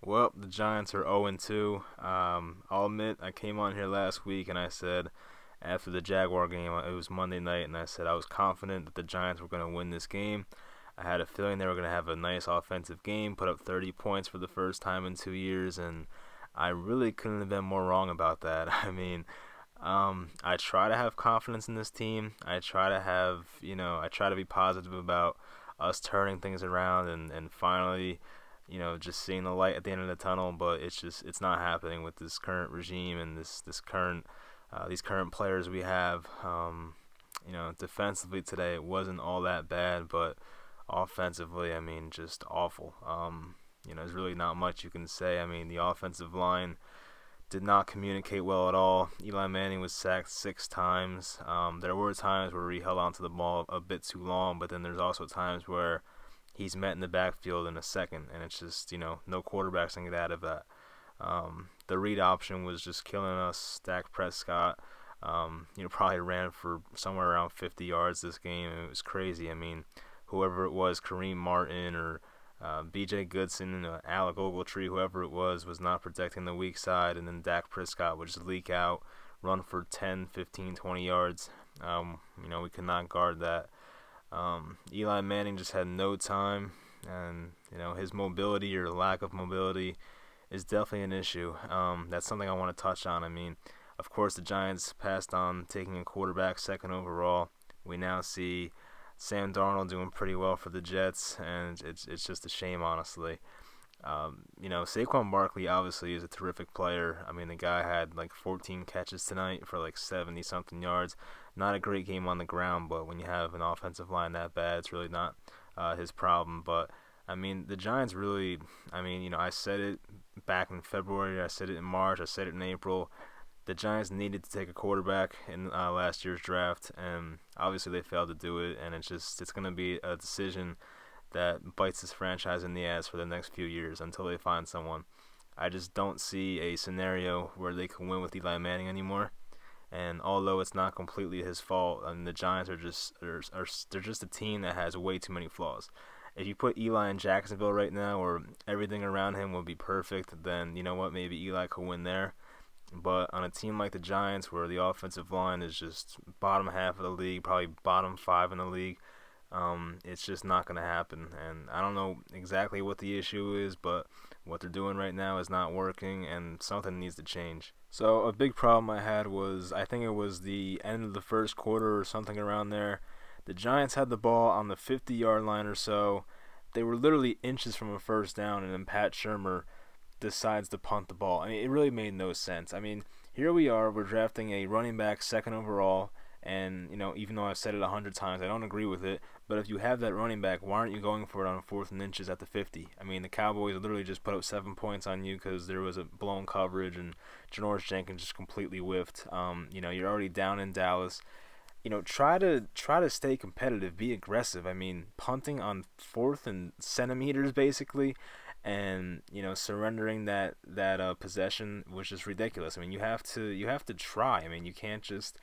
Well, the Giants are 0-2. I'll admit, I came on here last week and I said after the Jaguar game, it was Monday night, and I said I was confident that the Giants were going to win this game. I had a feeling they were going to have a nice offensive game, put up 30 points for the first time in 2 years, and I really couldn't have been more wrong about that. I try to have confidence in this team. I try to be positive about us turning things around and finally just seeing the light at the end of the tunnel. But it's not happening with this current regime and this current these current players we have. Defensively today it wasn't all that bad, but offensively, just awful. There's really not much you can say. The offensive line did not communicate well at all. Eli Manning was sacked 6 times. There were times where he held onto the ball a bit too long, but then there's also times where he's met in the backfield in a second, and it's just, no quarterbacks can get out of that. The read option was just killing us. Dak Prescott, probably ran for somewhere around 50 yards this game. It was crazy. Whoever it was, Kareem Martin or B.J. Goodson, Alec Ogletree, whoever it was not protecting the weak side, and then Dak Prescott would just leak out, run for 10, 15, 20 yards. We could not guard that. Eli Manning just had no time, and his mobility or lack of mobility is definitely an issue. That's something I want to touch on. Of course, the Giants passed on taking a quarterback second overall. We now see Sam Darnold doing pretty well for the Jets, and it's just a shame, honestly. Saquon Barkley obviously is a terrific player. The guy had like 14 catches tonight for like 70 something yards. Not a great game on the ground, but when you have an offensive line that bad, it's really not his problem. But the Giants really. I said it back in February. I said it in March. I said it in April. The Giants needed to take a quarterback in last year's draft, and obviously they failed to do it. And it's going to be a decision that bites this franchise in the ass for the next few years until they find someone. I just don't see a scenario where they can win with Eli Manning anymore. And although it's not completely his fault, the Giants they're just a team that has way too many flaws. If you put Eli in Jacksonville right now, or everything around him will be perfect, then you know what, maybe Eli could win there. But on a team like the Giants, where the offensive line is just bottom half of the league, probably bottom five in the league, it's just not going to happen. And I don't know exactly what the issue is, but what they're doing right now is not working, and something needs to change. So a big problem I had was, I think it was the end of the first quarter or something around there. The Giants had the ball on the 50-yard line or so. They were literally inches from a first down, and then Pat Shurmur decides to punt the ball. It really made no sense. Here we are, we're drafting a running back second overall, and even though I've said it 100 times, I don't agree with it. But if you have that running back, why aren't you going for it on fourth and inches at the 50? The Cowboys literally just put up 7 points on you because there was a blown coverage, and Janoris Jenkins just completely whiffed. You're already down in Dallas. Try to stay competitive, be aggressive. Punting on fourth and centimeters basically, and surrendering that possession was just ridiculous. You have to try. You can't just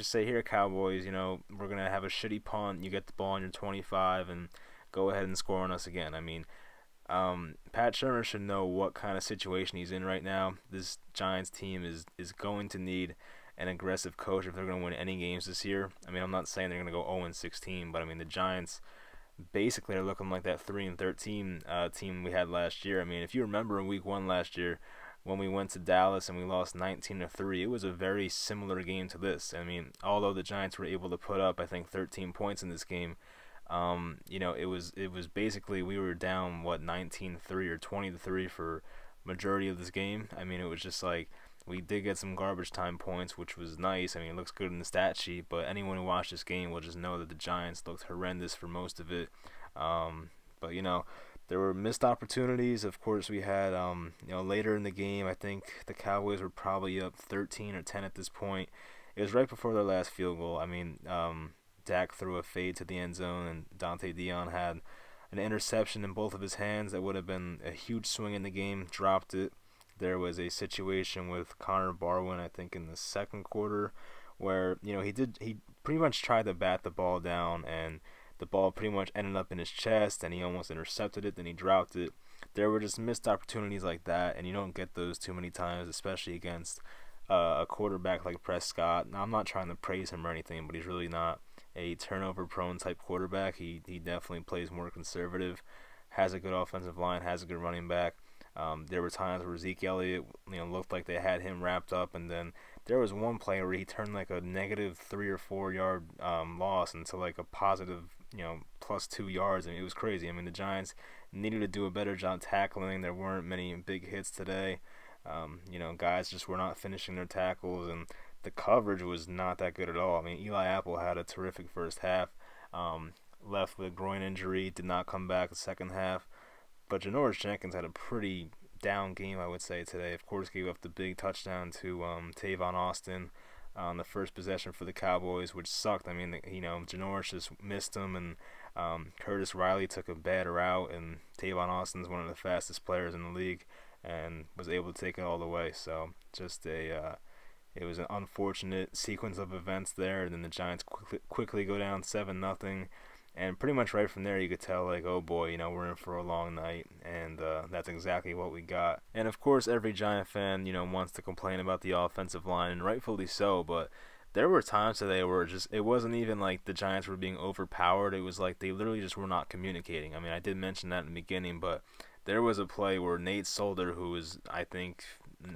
say, here, Cowboys, we're gonna have a shitty punt. You get the ball on your 25 and go ahead and score on us again. Pat Shurmur should know what kind of situation he's in right now. This Giants team is going to need an aggressive coach if they're going to win any games this year. I'm not saying they're going to go 0-16, but the Giants basically are looking like that 3-13 team we had last year. If you remember in Week 1 last year when we went to Dallas and we lost 19-3, it was a very similar game to this. Although the Giants were able to put up, I think, 13 points in this game, it was basically we were down 19-3 or 20-3 for majority of this game. It was just like we did get some garbage time points, which was nice. It looks good in the stat sheet, but anyone who watched this game will just know that the Giants looked horrendous for most of it. But there were missed opportunities. Of course, we had later in the game, I think the Cowboys were probably up 13 or 10 at this point. It was right before their last field goal. Dak threw a fade to the end zone, and Dante Dion had an interception in both of his hands that would have been a huge swing in the game, dropped it. There was a situation with Connor Barwin, I think, in the second quarter, where he pretty much tried to bat the ball down, and the ball pretty much ended up in his chest, and he almost intercepted it. Then he dropped it. there were just missed opportunities like that, and you don't get those too many times, especially against a quarterback like Prescott. Now, I'm not trying to praise him or anything, but he's really not a turnover-prone type quarterback. He definitely plays more conservative, has a good offensive line, has a good running back. There were times where Zeke Elliott, looked like they had him wrapped up, and then there was one play where he turned like a negative 3 or 4 yard loss into like a positive, +2 yards. I mean, it was crazy. I mean, the Giants needed to do a better job tackling. There weren't many big hits today. Guys just were not finishing their tackles, and the coverage was not that good at all. I mean, Eli Apple had a terrific first half. Left with a groin injury, did not come back the second half. But Janoris Jenkins had a pretty down game, I would say, today. Of course, gave up the big touchdown to Tavon Austin on the first possession for the Cowboys, which sucked. I mean, Janoris just missed him, and Curtis Riley took a bad route, and Tavon Austin's one of the fastest players in the league and was able to take it all the way. So just it was an unfortunate sequence of events there, and then the Giants quickly go down 7-0. And pretty much right from there, you could tell, like, oh boy, we're in for a long night, and that's exactly what we got. And of course, every Giant fan, wants to complain about the offensive line, and rightfully so. But there were times today where it wasn't even like the Giants were being overpowered. It was like they literally just were not communicating. I mean, I did mention that in the beginning, but there was a play where Nate Solder, who was, I think,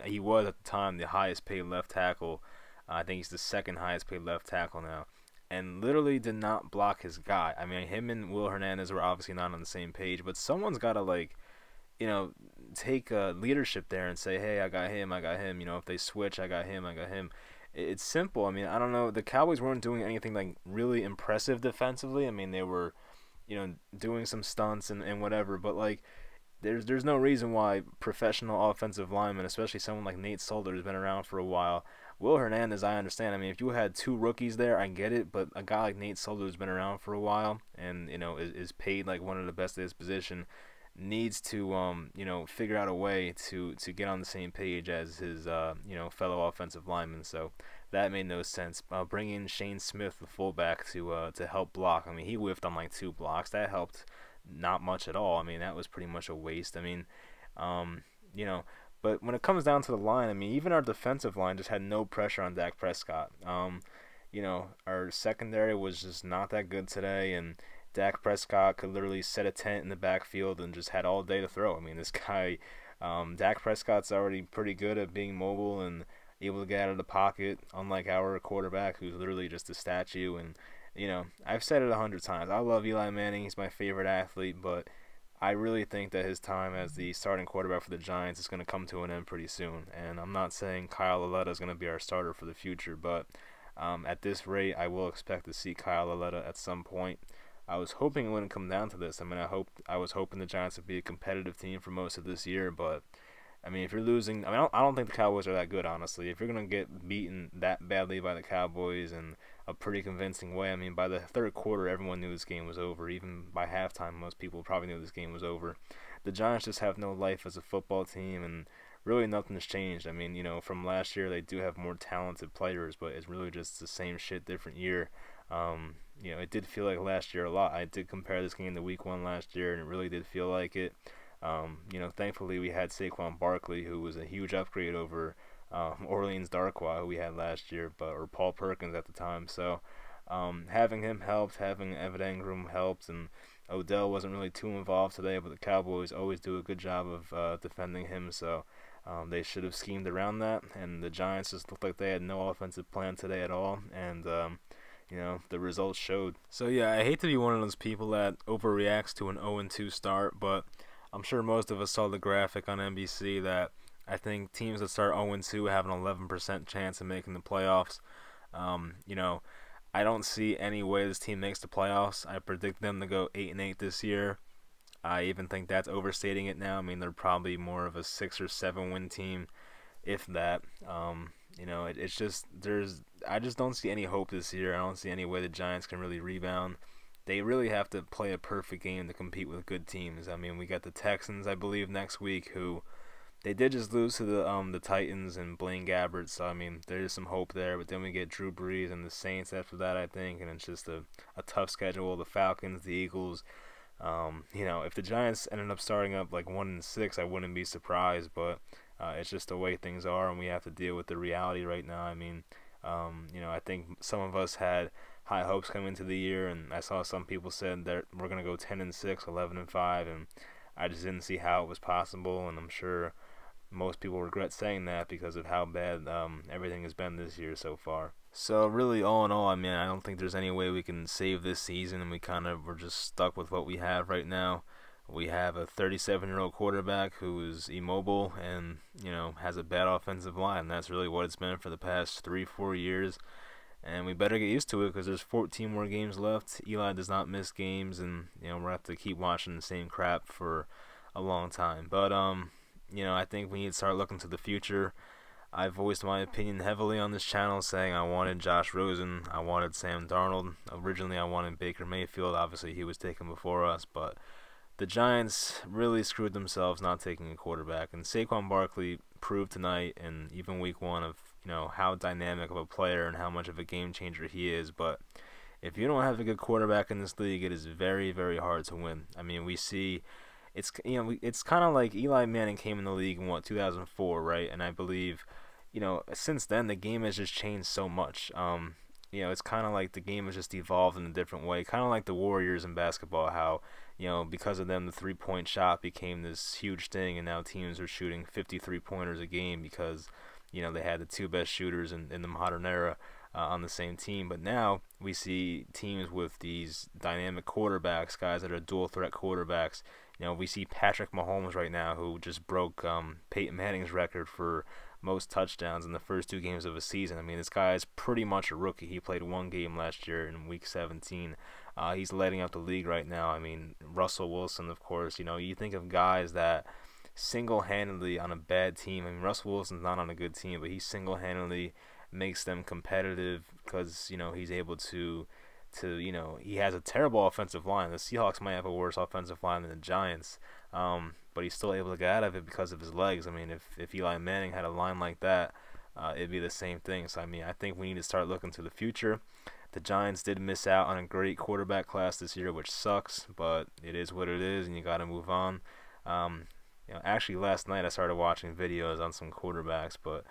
he was at the time the highest paid left tackle. I think he's the second highest paid left tackle now, and literally did not block his guy. I mean, him and Will Hernandez were obviously not on the same page, but someone's got to, take leadership there and say, hey, I got him. If they switch, I got him. It's simple. I mean, I don't know. The Cowboys weren't doing anything, like, really impressive defensively. I mean, they were, doing some stunts and whatever, but, like, there's no reason why professional offensive linemen, especially someone like Nate Solder, who's been around for a while. Will Hernandez, I understand. I mean, if you had two rookies there, I get it. But a guy like Nate Solder, who's been around for a while and is paid like one of the best at his position, needs to figure out a way to get on the same page as his fellow offensive linemen. So that made no sense. Bringing Shane Smith, the fullback, to help block. I mean, he whiffed on like 2 blocks. That helped not much at all. I mean, that was pretty much a waste. I mean, but when it comes down to the line, I mean, even our defensive line just had no pressure on Dak Prescott. Our secondary was just not that good today, and Dak Prescott could literally set a tent in the backfield and just had all day to throw. I mean, this guy, Dak Prescott's already pretty good at being mobile and able to get out of the pocket, unlike our quarterback, who's literally just a statue. And I've said it 100 times. I love Eli Manning. He's my favorite athlete, but I really think that his time as the starting quarterback for the Giants is going to come to an end pretty soon. And I'm not saying Kyle Lauletta is going to be our starter for the future, but at this rate, I will expect to see Kyle Lauletta at some point. I was hoping it wouldn't come down to this. I mean, I was hoping the Giants would be a competitive team for most of this year, but I mean, if you're losing, I mean, I don't think the Cowboys are that good, honestly. If you're going to get beaten that badly by the Cowboys in a pretty convincing way, I mean, by the third quarter, everyone knew this game was over. Even by halftime, most people probably knew this game was over. The Giants just have no life as a football team, and really nothing has changed. I mean, from last year, they do have more talented players, but it's really just the same shit, different year. It did feel like last year a lot. I did compare this game to Week 1 last year, and it really did feel like it. Thankfully we had Saquon Barkley, who was a huge upgrade over Orleans Darkwa, who we had last year, or Paul Perkins at the time. So having him helped, having Evan Engram helped, and Odell wasn't really too involved today, but the Cowboys always do a good job of defending him. So they should have schemed around that, and the Giants just looked like they had no offensive plan today at all, and the results showed. So yeah, I hate to be one of those people that overreacts to an 0-2 start, but I'm sure most of us saw the graphic on NBC that I think teams that start 0-2 have an 11% chance of making the playoffs. I don't see any way this team makes the playoffs. I predict them to go 8-8 this year. I even think that's overstating it now. I mean, they're probably more of a 6 or 7 win team, if that. It's just I just don't see any hope this year. I don't see any way the Giants can really rebound. They really have to play a perfect game to compete with good teams. I mean, we got the Texans, I believe, next week, who they did just lose to the Titans and Blaine Gabbert. So I mean, there's some hope there. But then we get Drew Brees and the Saints after that, I think, and it's just a tough schedule. The Falcons, the Eagles, If the Giants ended up starting up like 1-6, I wouldn't be surprised. But it's just the way things are, and we have to deal with the reality right now. I mean, I think some of us had high hopes coming into the year, and I saw some people said that we're gonna go 10-6, 11-5, and I just didn't see how it was possible. And I'm sure most people regret saying that because of how bad everything has been this year so far. So really, all in all, I mean, I don't think there's any way we can save this season, and we're just stuck with what we have right now. We have a 37-year-old quarterback who is immobile and has a bad offensive line. That's really what it's been for the past 3-4 years, and we better get used to it because there's 14 more games left. Eli does not miss games, and we're gonna have to keep watching the same crap for a long time. But I think we need to start looking to the future. I've voiced my opinion heavily on this channel, saying I wanted Josh Rosen, I wanted Sam Darnold. Originally, I wanted Baker Mayfield. Obviously, he was taken before us, but the Giants really screwed themselves not taking a quarterback. And Saquon Barkley proved tonight, and even week one, of how dynamic of a player and how much of a game changer he is. But if you don't have a good quarterback in this league, it is very, very hard to win. I mean, we see. It's kind of like Eli Manning came in the league in 2004, right? And I believe, since then the game has just changed so much. It's kind of like the game has just evolved in a different way. Kind of like the Warriors in basketball, how because of them the 3-point shot became this huge thing, and now teams are shooting 53 pointers a game because they had the two best shooters in the modern era on the same team. But now we see teams with these dynamic quarterbacks, guys that are dual threat quarterbacks. We see Patrick Mahomes right now, who just broke Peyton Manning's record for most touchdowns in the first 2 games of a season. I mean, this guy is pretty much a rookie. He played 1 game last year in Week 17. He's lighting up the league right now. I mean, Russell Wilson, of course. You think of guys that single-handedly on a bad team. I mean, Russell Wilson's not on a good team, but he single-handedly makes them competitive because he's able to he has a terrible offensive line. The Seahawks might have a worse offensive line than the Giants, but he's still able to get out of it because of his legs. I mean, if Eli Manning had a line like that, it'd be the same thing. So I mean, I think we need to start looking to the future. The Giants did miss out on a great quarterback class this year, which sucks, but it is what it is, and you got to move on. Actually, last night I started watching videos on some quarterbacks, but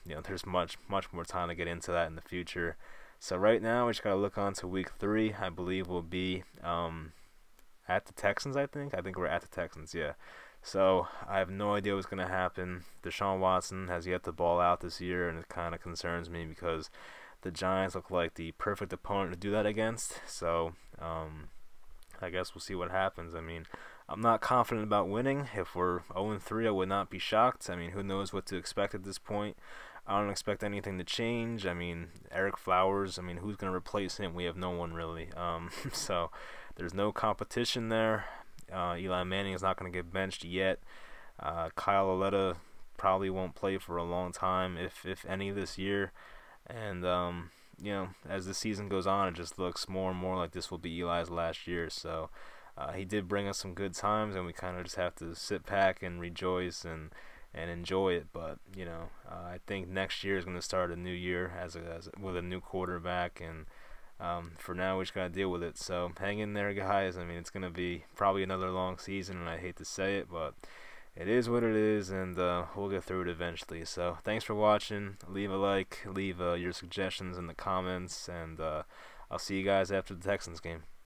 there's much more time to get into that in the future. So right now we just gotta look on to Week 3. I believe we'll be at the Texans. I think we're at the Texans. Yeah. So I have no idea what's gonna happen. Deshaun Watson has yet to ball out this year, and it kind of concerns me because the Giants look like the perfect opponent to do that against. So I guess we'll see what happens. I mean, I'm not confident about winning. If we're 0-3, I would not be shocked. I mean, who knows what to expect at this point. I don't expect anything to change. I mean, Eric Flowers, I mean, who's going to replace him? We have no one really. So there's no competition there. Eli Manning is not going to get benched yet. Kyle Lauletta probably won't play for a long time, if any, this year. And, as the season goes on, it just looks more and more like this will be Eli's last year. So he did bring us some good times, and we kind of just have to sit back and rejoice and enjoy it. But I think next year is going to start a new year with a new quarterback, and for now we just got to deal with it. So hang in there, guys. I mean, it's going to be probably another long season, and I hate to say it, but it is what it is, and we'll get through it eventually. So thanks for watching. Leave a like, leave your suggestions in the comments, and I'll see you guys after the Texans game.